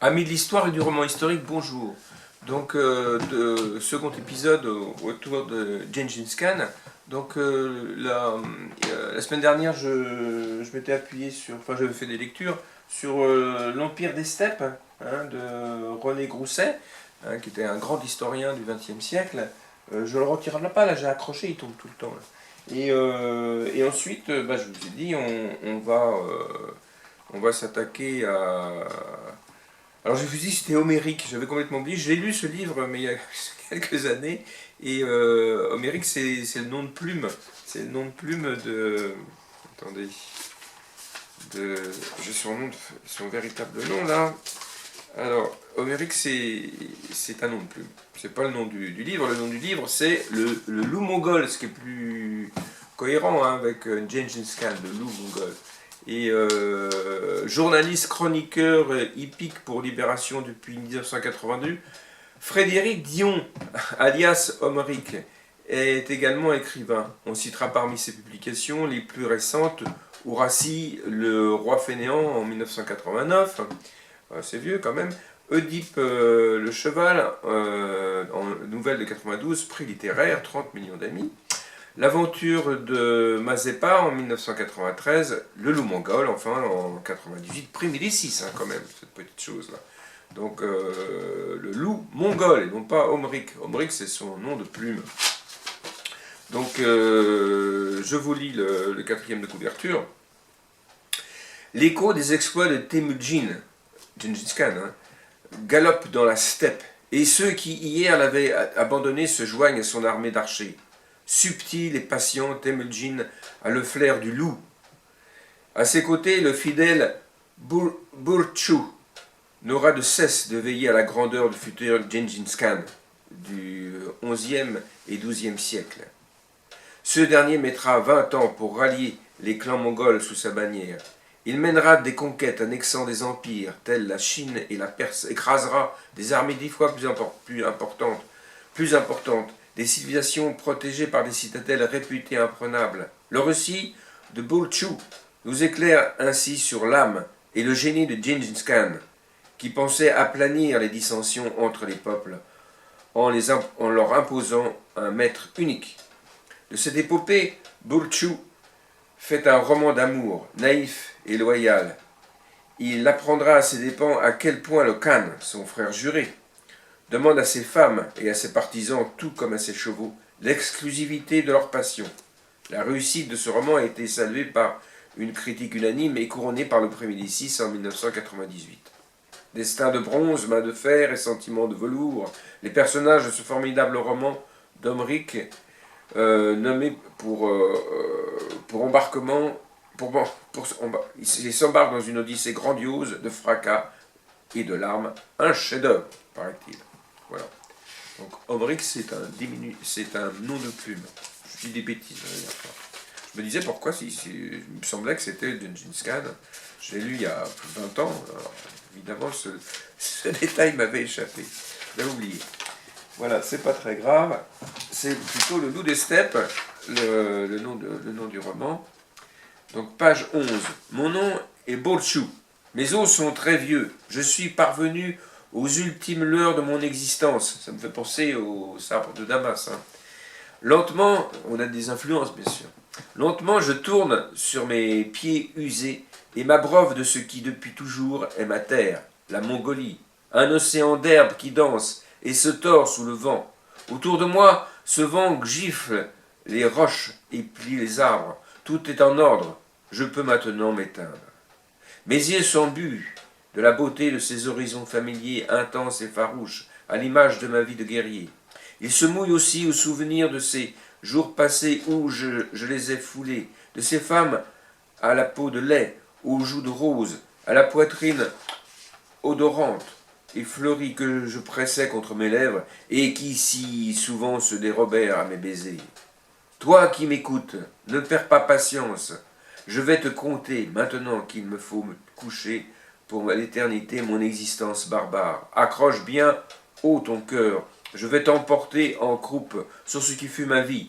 Amis de l'histoire et du roman historique, bonjour. Donc, second épisode autour de Gengis Khan. Donc, la semaine dernière, je m'étais appuyé sur, enfin, j'avais fait des lectures sur l'Empire des Steppes de René Grousset, qui était un grand historien du XXe siècle. Je le retire de la pas, là, j'ai accroché, il tombe tout le temps. Là. Et ensuite, je vous ai dit, on va s'attaquer à. Alors je me suis dit que c'était Homérique, j'avais complètement oublié. J'ai lu ce livre mais il y a quelques années. Et Homérique c'est le nom de plume. C'est le nom de plume de. Attendez. J'ai son véritable nom là. Alors, Homérique c'est un nom de plume. C'est pas le nom du livre. Le nom du livre c'est le loup mongol, ce qui est plus cohérent avec Gengis Khan, le loup mongol. Et journaliste, chroniqueur hippique pour Libération depuis 1982, Frédéric Dion, alias Homérique, est également écrivain. On citera parmi ses publications les plus récentes Horatie, le roi fainéant en 1989, c'est vieux quand même, Oedipe le cheval en nouvelle de 92, prix littéraire, 30 millions d'amis. L'aventure de Mazeppa en 1993, le loup mongol, enfin en 98, prix Médicis quand même, cette petite chose-là. Donc le loup mongol, et non pas Homérique. Homérique, c'est son nom de plume. Donc je vous lis le quatrième de couverture. L'écho des exploits de Temujin, Gengis Khan, galope dans la steppe, et ceux qui hier l'avaient abandonné se joignent à son armée d'archers. Subtil et patient, Temujin a le flair du loup. À ses côtés, le fidèle Burchu n'aura de cesse de veiller à la grandeur du futur Gengis Khan du XIe et XIIe siècle. Ce dernier mettra 20 ans pour rallier les clans mongols sous sa bannière. Il mènera des conquêtes annexant des empires tels la Chine et la Perse, écrasera des armées 10 fois plus importantes, des civilisations protégées par des citadelles réputées imprenables. Le récit de Burchu nous éclaire ainsi sur l'âme et le génie de Gengis Khan, qui pensait aplanir les dissensions entre les peuples en leur imposant un maître unique. De cette épopée, Burchu fait un roman d'amour, naïf et loyal. Il apprendra à ses dépens à quel point le Khan, son frère juré, demande à ses femmes et à ses partisans, tout comme à ses chevaux, l'exclusivité de leur passion. La réussite de ce roman a été saluée par une critique unanime et couronnée par le prix Médicis en 1998. Destin de bronze, main de fer et sentiments de velours, les personnages de ce formidable roman d'Homérique, nommé pour embarquement, il s'embarque dans une odyssée grandiose de fracas et de larmes, un chef-d'œuvre, paraît-il. Voilà. Donc Homérique, c'est un nom de plume. Je dis des bêtises. Je me disais pourquoi, il me semblait que c'était Gengis Khan. Je l'ai lu il y a plus de 20 ans. Alors, évidemment, ce détail m'avait échappé. J'avais oublié. Voilà, c'est pas très grave. C'est plutôt le loup des steppes, le nom du roman. Donc page 11. Mon nom est Burchu. Mes os sont très vieux. Je suis parvenu aux ultimes lueurs de mon existence. Ça me fait penser au sabre de Damas. Lentement, on a des influences bien sûr. Lentement, je tourne sur mes pieds usés et m'abreuve de ce qui depuis toujours est ma terre, la Mongolie. Un océan d'herbes qui danse et se tord sous le vent. Autour de moi, ce vent gifle les roches et plie les arbres. Tout est en ordre. Je peux maintenant m'éteindre. Mes yeux s'embuent de la beauté de ces horizons familiers intenses et farouches, à l'image de ma vie de guerrier. Ils se mouillent aussi au souvenir de ces jours passés où je les ai foulés, de ces femmes à la peau de lait, aux joues de rose, à la poitrine odorante et fleurie que je pressais contre mes lèvres et qui si souvent se dérobèrent à mes baisers. Toi qui m'écoutes, ne perds pas patience. Je vais te conter, maintenant qu'il me faut me coucher, pour l'éternité mon existence barbare. Accroche bien haut ton cœur, je vais t'emporter en croupe sur ce qui fut ma vie,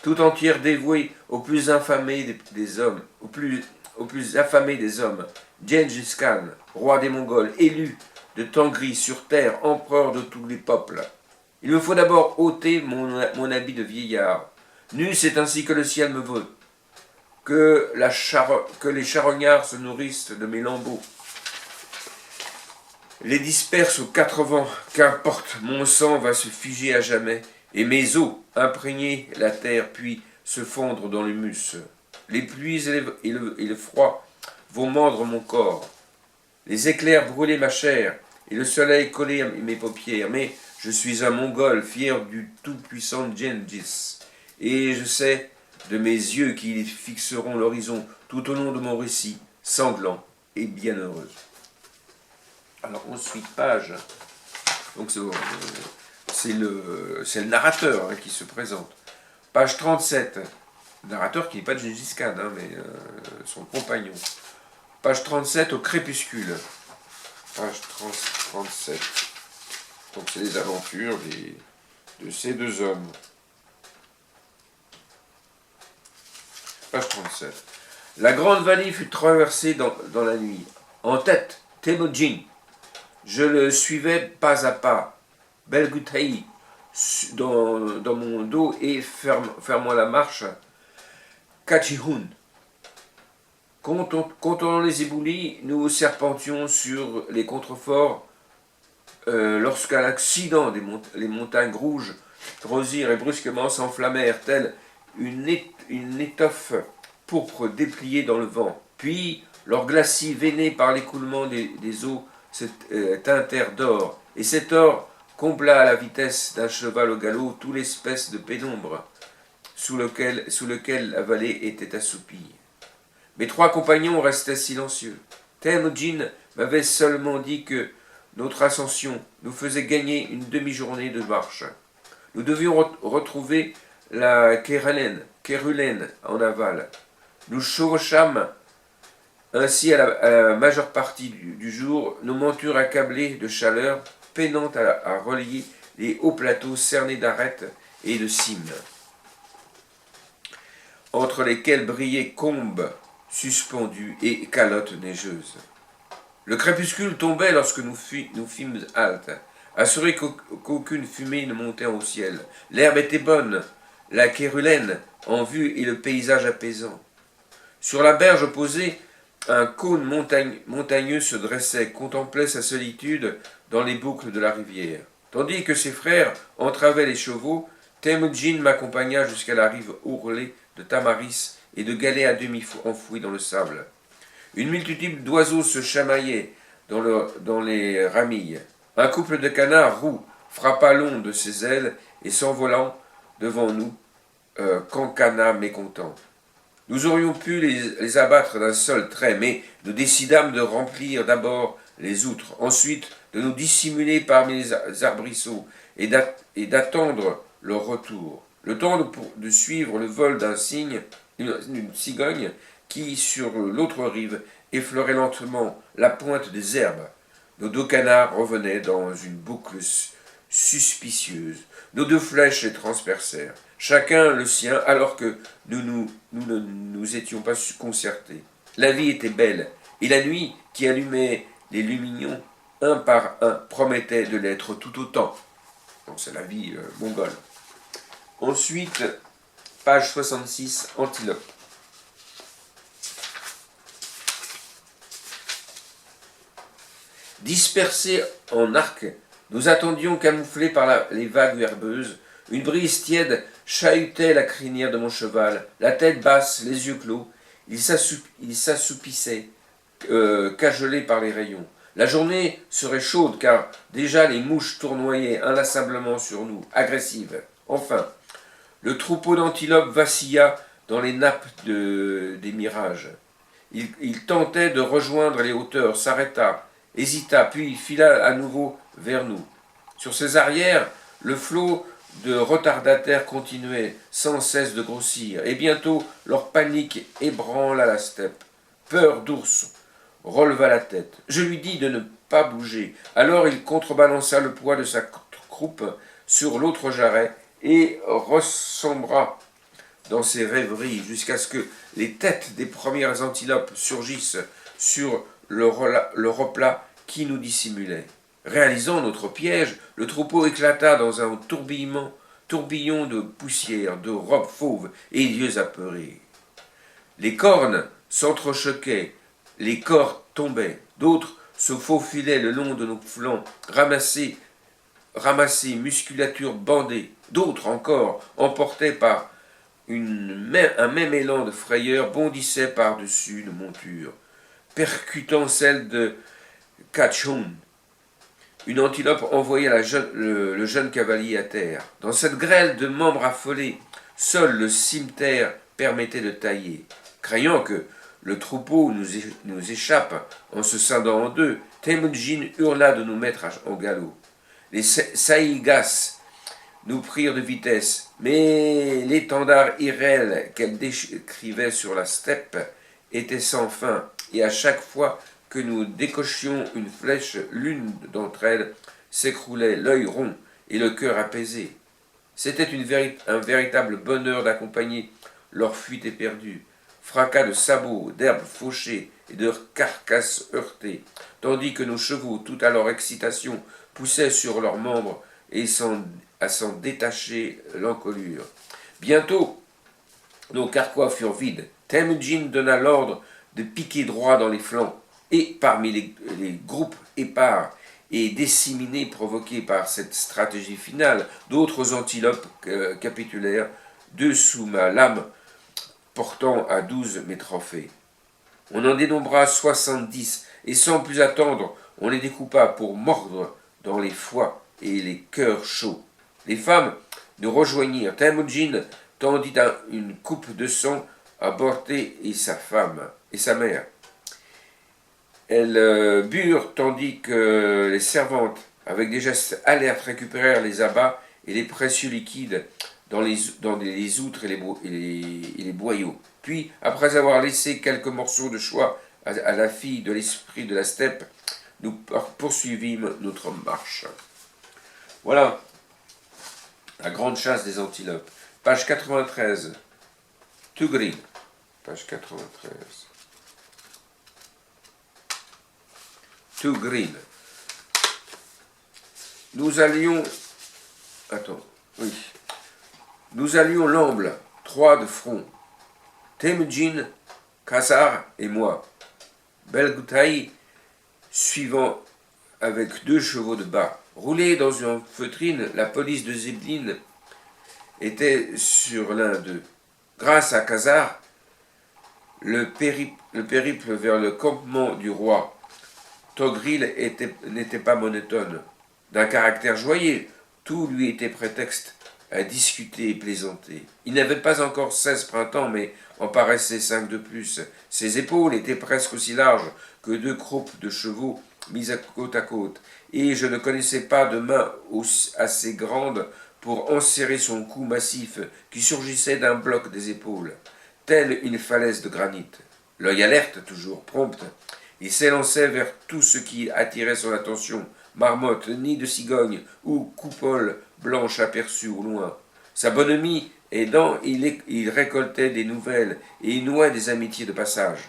tout entière dévouée au plus infamé des hommes, au plus affamé des hommes, Gengis Khan, roi des Mongols, élu de Tangri sur terre, empereur de tous les peuples. Il me faut d'abord ôter mon habit de vieillard. Nu, c'est ainsi que le ciel me veut. Que les charognards se nourrissent de mes lambeaux. Les disperse aux quatre vents, qu'importe, mon sang va se figer à jamais, et mes os imprégner la terre, puis se fondre dans l'humus. Les pluies et le froid vont mordre mon corps, les éclairs brûler ma chair, et le soleil coller à mes paupières, mais je suis un Mongol, fier du tout-puissant Gengis, et je sais de mes yeux qui fixeront l'horizon tout au long de mon récit, sanglant et bienheureux. Alors, ensuite, page. Donc, c'est le narrateur qui se présente. Page 37. Narrateur qui n'est pas de Gengis Khan, mais son compagnon. Page 37, au crépuscule. Page 37. Donc, c'est les aventures de ces deux hommes. Page 37. La grande vallée fut traversée dans la nuit. En tête, Temujin. Je le suivais pas à pas, Belgutaï, dans mon dos et fermant la marche, Kachihun. Contournant les éboulis, nous serpentions sur les contreforts lorsqu'à l'accident les montagnes rouges rosirent et brusquement s'enflammèrent, telles une étoffe pourpre dépliée dans le vent. Puis, leurs glacis veinés par l'écoulement des eaux, se teintèrent d'or, et cet or combla à la vitesse d'un cheval au galop toute l'espèce de pénombre sous lequel la vallée était assoupie. Mes trois compagnons restaient silencieux. Temujin m'avait seulement dit que notre ascension nous faisait gagner une demi-journée de marche. Nous devions retrouver la Kérulène en aval. Nous chevauchâmes ainsi, à la majeure partie du jour, nos montures accablées de chaleur, peinant à relier les hauts plateaux cernés d'arêtes et de cimes, entre lesquels brillaient combes suspendues et calottes neigeuses. Le crépuscule tombait lorsque nous fîmes halte, assurés qu'aucune fumée ne montait au ciel. L'herbe était bonne, la Kérulène en vue et le paysage apaisant. Sur la berge opposée, un cône montagneux se dressait, contemplait sa solitude dans les boucles de la rivière. Tandis que ses frères entravaient les chevaux, Temujin m'accompagna jusqu'à la rive ourlée de Tamaris et de galets à demi enfouis dans le sable. Une multitude d'oiseaux se chamaillaient dans les ramilles. Un couple de canards roux frappa l'onde de ses ailes et s'envolant devant nous, cancana mécontent. Nous aurions pu les abattre d'un seul trait, mais nous décidâmes de remplir d'abord les outres, ensuite de nous dissimuler parmi les arbrisseaux et d'attendre leur retour. Le temps de suivre le vol d'un cygne, une cigogne, qui, sur l'autre rive, effleurait lentement la pointe des herbes. Nos deux canards revenaient dans une boucle suspicieuse. Nos deux flèches les transpercèrent, chacun le sien, alors que nous ne nous étions pas concertés. La vie était belle, et la nuit, qui allumait les lumignons, un par un, promettait de l'être tout autant. Donc c'est la vie mongole. Ensuite, page 66, Antilope. Dispersés en arc, nous attendions camouflés par les vagues herbeuses. Une brise tiède chahutait la crinière de mon cheval, la tête basse, les yeux clos. Il s'assoupissait, cajolé par les rayons. La journée serait chaude car déjà les mouches tournoyaient inlassablement sur nous, agressives. Enfin, le troupeau d'antilopes vacilla dans les nappes des mirages. Il tentait de rejoindre les hauteurs, s'arrêta, hésita, puis fila à nouveau vers nous. Sur ses arrières, le flot de retardataires continuait sans cesse de grossir, et bientôt leur panique ébranla la steppe. Peur d'ours releva la tête. Je lui dis de ne pas bouger. Alors il contrebalança le poids de sa croupe sur l'autre jarret et ressombra dans ses rêveries jusqu'à ce que les têtes des premières antilopes surgissent sur le replat qui nous dissimulait. Réalisant notre piège, le troupeau éclata dans un tourbillon de poussière, de robes fauves et d'yeux apeurés. Les cornes s'entrechoquaient, les corps tombaient, d'autres se faufilaient le long de nos flancs, ramassés, musculature bandée, d'autres encore, emportés par un même élan de frayeur, bondissaient par-dessus nos montures, percutant celle de Kachun. Une antilope envoyait le jeune cavalier à terre. Dans cette grêle de membres affolés, seul le cimeterre permettait de tailler. Craignant que le troupeau nous échappe en se scindant en deux, Temujin hurla de nous mettre en galop. Les saïgas nous prirent de vitesse, mais l'étendard irréel qu'elle décrivait sur la steppe était sans fin, et à chaque fois que nous décochions une flèche, l'une d'entre elles s'écroulait, l'œil rond et le cœur apaisé. C'était un véritable bonheur d'accompagner leur fuite éperdue, fracas de sabots, d'herbes fauchées et de carcasses heurtées, tandis que nos chevaux, tout à leur excitation, poussaient sur leurs membres et à s'en détacher l'encolure. Bientôt, nos carquois furent vides. Temujin donna l'ordre de piquer droit dans les flancs, et parmi les groupes épars et disséminés provoqués par cette stratégie finale, d'autres antilopes capitulèrent, deux sous ma lame portant à 12 mes trophées. On en dénombra 70, et sans plus attendre, on les découpa pour mordre dans les foies et les cœurs chauds. Les femmes nous rejoignirent. Temujin tendit une coupe de sang à Borté et sa femme et sa mère. Elles burent tandis que les servantes, avec des gestes alertes, récupérèrent les abats et les précieux liquides dans les outres et les boyaux. Puis, après avoir laissé quelques morceaux de choix à la fille de l'esprit de la steppe, nous poursuivîmes notre marche. Voilà, la grande chasse des antilopes. Page 93. Tugri. Page 93. Tugri. Nous allions... Attends, oui. Nous allions l'amble, 3 de front. Temujin, Khazar et moi. Belgutaï suivant avec 2 chevaux de bas. Roulé dans une feutrine, la police de Zébline était sur l'un d'eux. Grâce à Khazar, le périple vers le campement du roi Togril n'était pas monotone. D'un caractère joyeux, tout lui était prétexte à discuter et plaisanter. Il n'avait pas encore 16 printemps, mais en paraissait 5 de plus. Ses épaules étaient presque aussi larges que 2 croupes de chevaux mises à côte, et je ne connaissais pas de main assez grande pour enserrer son cou massif qui surgissait d'un bloc des épaules, telle une falaise de granit. L'œil alerte, toujours prompt, il s'élançait vers tout ce qui attirait son attention, marmotte, nid de cigogne ou coupole blanche aperçue au loin. Sa bonhomie aidant, il récoltait des nouvelles et il nouait des amitiés de passage.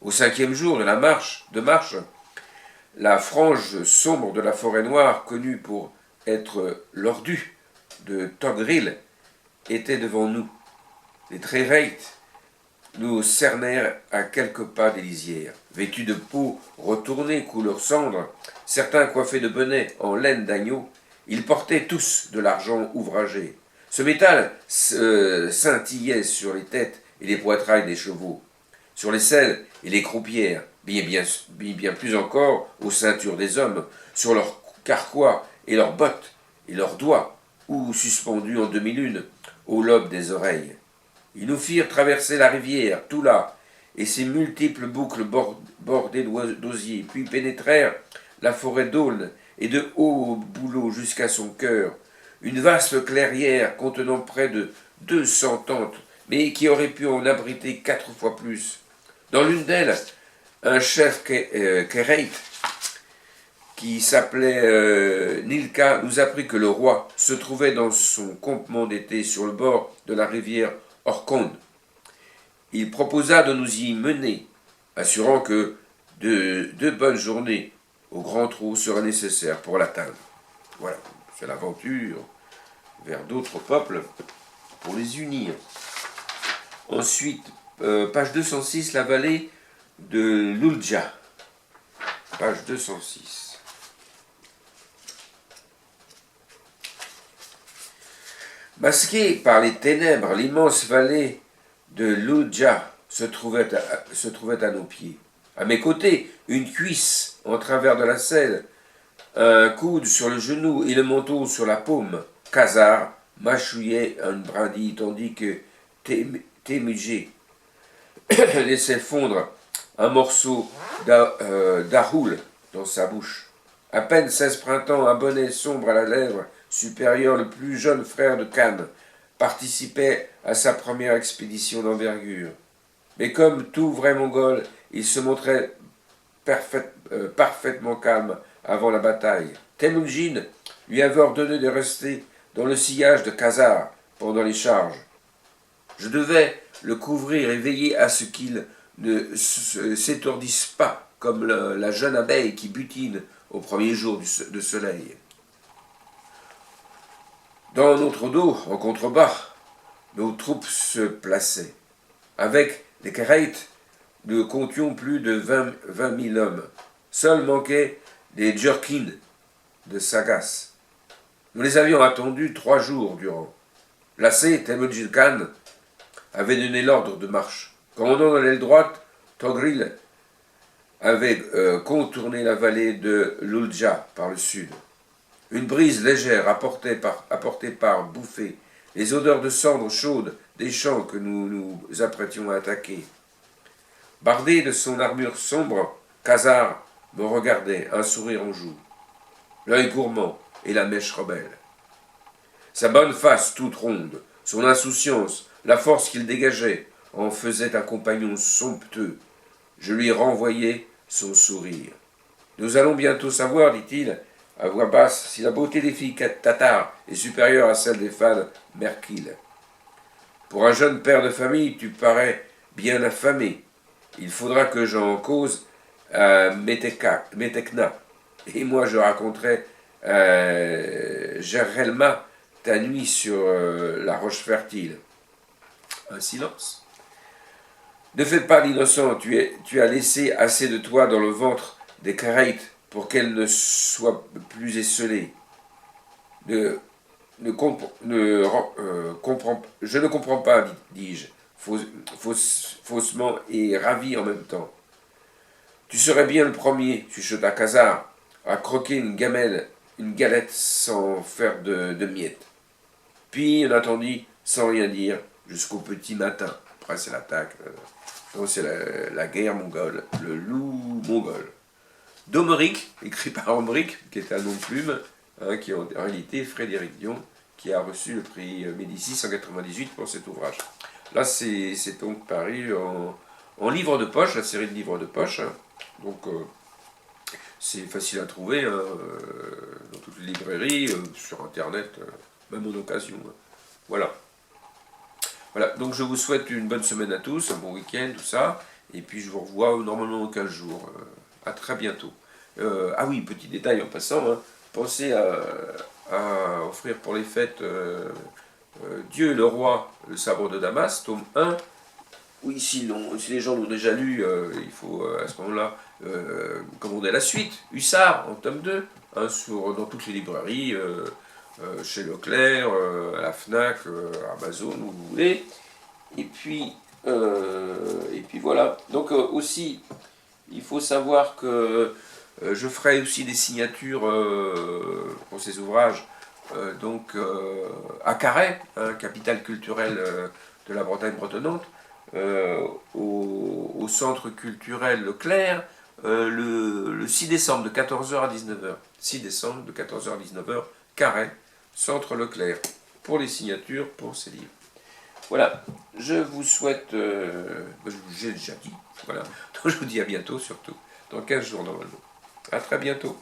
Au 5e jour de marche, la frange sombre de la forêt noire, connue pour être l'ordu de Togril, était devant nous. Les Tréreit nous cernèrent à quelques pas des lisières. Vêtus de peau retournée couleur cendre, certains coiffés de bonnets en laine d'agneau, ils portaient tous de l'argent ouvragé. Ce métal scintillait sur les têtes et les poitrails des chevaux, sur les selles et les croupières, bien plus encore aux ceintures des hommes, sur leurs carquois et leurs bottes et leurs doigts, ou suspendus en demi-lune au lobe des oreilles. Ils nous firent traverser la rivière, tout là, et ses multiples boucles bordées d'osiers, puis pénétrèrent la forêt d'aulnes et de hauts bouleaux jusqu'à son cœur, une vaste clairière contenant près de 200 tentes, mais qui aurait pu en abriter 4 fois plus. Dans l'une d'elles, un chef Kéreit, qui s'appelait Nilka, nous apprit que le roi se trouvait dans son campement d'été sur le bord de la rivière Orkhon. Il proposa de nous y mener, assurant que de 2 bonnes journées au grand trot sera nécessaire pour l'atteindre. Voilà, c'est l'aventure vers d'autres peuples pour les unir. Ensuite, page 206, la vallée de l'Oulja. Page 206. Masquée par les ténèbres, l'immense vallée de l'Oulja se trouvait à nos pieds. À mes côtés, une cuisse en travers de la selle, un coude sur le genou et le menton sur la paume. Khazar mâchouillait une brindille tandis que Temujin laissait fondre un morceau d'Ahoul dans sa bouche. À peine 16 printemps, un bonnet sombre à la lèvre supérieure, le plus jeune frère de Khan, participait à sa première expédition d'envergure. Mais comme tout vrai mongol, il se montrait parfaitement calme avant la bataille. Temujin lui avait ordonné de rester dans le sillage de Khazar pendant les charges. Je devais le couvrir et veiller à ce qu'il ne s'étourdisse pas, comme la jeune abeille qui butine au premier jour de soleil. Dans notre dos, en contrebas, nos troupes se plaçaient. Avec les Karaïtes, nous comptions plus de 20 000 hommes. Seuls manquaient les Djurkins de Sagas. Nous les avions attendus 3 jours durant. Lassé, Temujin Khan avait donné l'ordre de marche. Commandant de l'aile droite, Togril avait contourné la vallée de l'Oulja par le sud. Une brise légère apportée par bouffées les odeurs de cendres chaudes des champs que nous nous apprêtions à attaquer. Bardé de son armure sombre, Khazar me regardait, un sourire en joue, l'œil gourmand et la mèche rebelle. Sa bonne face toute ronde, son insouciance, la force qu'il dégageait, en faisaient un compagnon somptueux. Je lui renvoyai son sourire. « Nous allons bientôt savoir, dit-il, à voix basse, si la beauté des filles tatares est supérieure à celle des femmes merkiles. Pour un jeune père de famille, tu parais bien affamé. Il faudra que j'en cause à Metekna. Et moi, je raconterai Gerelma ta nuit sur la roche fertile. » Un silence. « Ne fais pas l'innocent, tu as laissé assez de toi dans le ventre des Karaïtes pour qu'elle ne soit plus esselée. Je ne comprends pas, dis-je, faussement et ravi en même temps. Tu serais bien le premier, chuchota Khazar, à croquer une galette sans faire de miettes. Puis on attendit, sans rien dire, jusqu'au petit matin. Après c'est l'attaque, donc c'est la guerre mongole, le loup mongol. Domeric, écrit par Omeric, qui est un nom de plume, qui est en réalité Frédéric Dion, qui a reçu le prix Médicis en 1998 pour cet ouvrage. Là, c'est donc paru en livre de poche, la série de livres de poche. Donc, c'est facile à trouver dans toutes les librairies, sur Internet, même en occasion. Voilà. Voilà, donc je vous souhaite une bonne semaine à tous, un bon week-end, tout ça. Et puis je vous revois normalement dans 15 jours. À très bientôt. Ah oui, petit détail en passant, hein, pensez à offrir pour les fêtes Dieu le roi, le sabre de Damas, tome 1. Oui, si les gens l'ont déjà lu, il faut à ce moment-là commander la suite. Hussard en tome 2, hein, dans toutes les librairies, chez Leclerc, à la Fnac, Amazon, où vous voulez. Et puis voilà. Donc aussi, il faut savoir que je ferai aussi des signatures pour ces ouvrages à Carhaix, hein, capitale culturelle de la Bretagne bretonnante, au centre culturel Leclerc, le 6 décembre de 14 h à 19 h. 6 décembre de 14 h à 19 h, Carhaix, centre Leclerc, pour les signatures pour ces livres. Voilà, je vous souhaite, j'ai déjà dit, voilà, donc je vous dis à bientôt surtout, dans 15 jours normalement. À très bientôt.